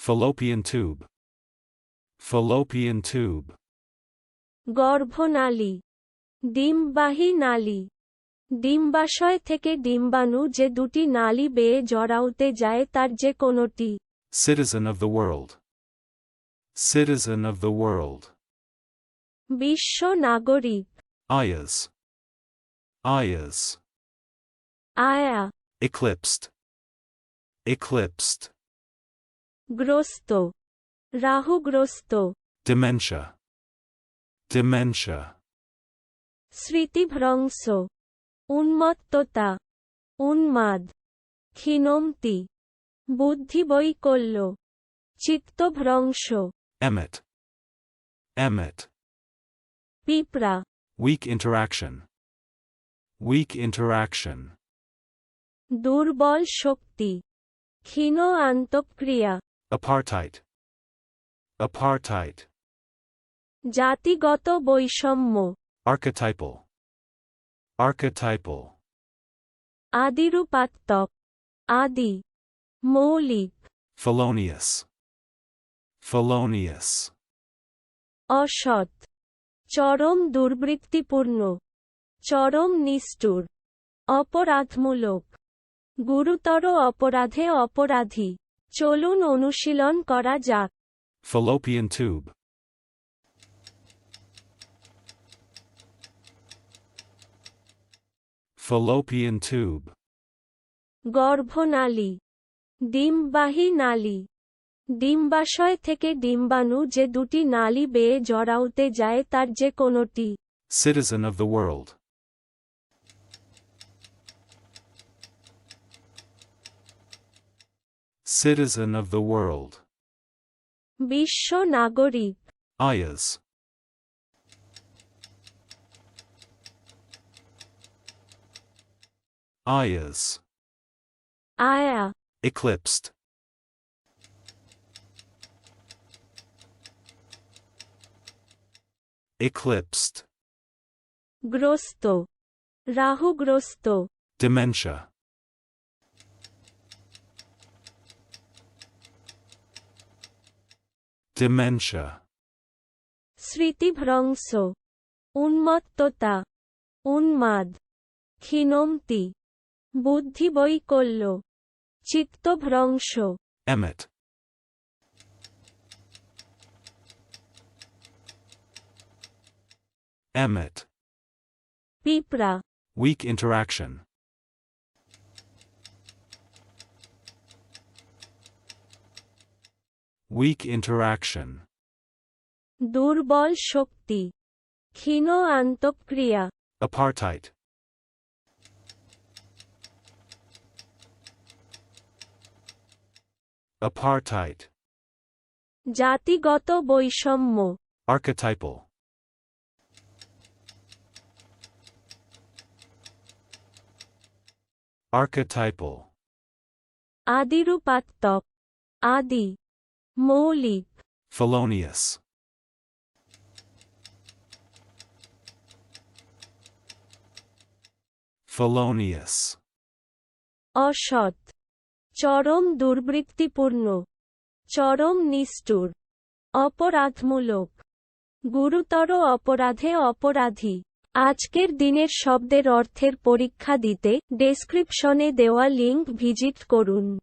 Fallopian tube. Fallopian tube. গর্ভনালী, ডিম্বাহী নালী। ডিম্বাশয় থেকে ডিম্বাণু যে দুটি নালী বেয়ে জরায়ুতে যায় তার যে কোনোটি। Citizen of the world. Citizen of the world. বিশ্ব নাগরিক। Ayas. Ayas. আয়া। Eclipsed. Eclipsed. গ্রস্ত, রাহুগ্রস্ত। Dementia. Dementia. স্মৃতিভ্রংশ, উন্মত্ততা, উন্মাদ। ক্ষীণমতি, বুদ্ধিবৈকল্য, চিত্তভ্রংশ। Emmet. Emmet. পিঁপড়া। Weak interaction. Weak interaction. দুর্বল শক্তি, ক্ষীণ আন্তঃক্রিয়া। Apartheid. Apartheid. জাতিগত বৈষম্য। Archetypal. Archetypal. আদিরূপাত্মক, আদি, মৌলিক। Felonious. Felonious. অসৎ, চরম দুর্বৃত্তিপূর্ণ, চরম নিষ্ঠুর, অপরাধমূলক। গুরুতর অপরাধে অপরাধী। চলুন অনুশীলন করা যাক। Fallopian tube. Fallopian tube. গর্ভনালী, ডিম্বাহী নালী। ডিম্বাশয় থেকে ডিম্বাণু যে দুটি নালী বেয়ে জরায়ুতে যায় তার যে কোনোটি। Citizen of the world. Citizen of the world. বিশ্ব নাগরিক। Ayas. Ayas. আয়া। Eclipsed. Eclipsed. গ্রস্ত, রাহুগ্রস্ত। Dementia. Dementia. স্মৃতিভ্রংশ, উন্মত্ততা, উন্মাদ। ক্ষীণমতি, বুদ্ধিবৈকল্য, চিত্তভ্রংশ। Emmet. Emmet. পিঁপড়া। Weak interaction. Weak interaction. দুর্বল শক্তি, ক্ষীণ আন্তঃক্রিয়া। Apartheid. Apartheid. জাতিগত বৈষম্য। Archetypal. Archetypal. আদিরূপাত্মক, আদি, মৌলিক। Felonious. Felonious. অসৎ, চরম দুর্বৃত্তিপূর্ণ, চরম নিষ্ঠুর, অপরাধমূলক। গুরুতর অপরাধে অপরাধী। আজকের দিনের শব্দের অর্থের পরীক্ষা দিতে ডেসক্রিপশনে দেওয়া লিংক ভিজিট করুন।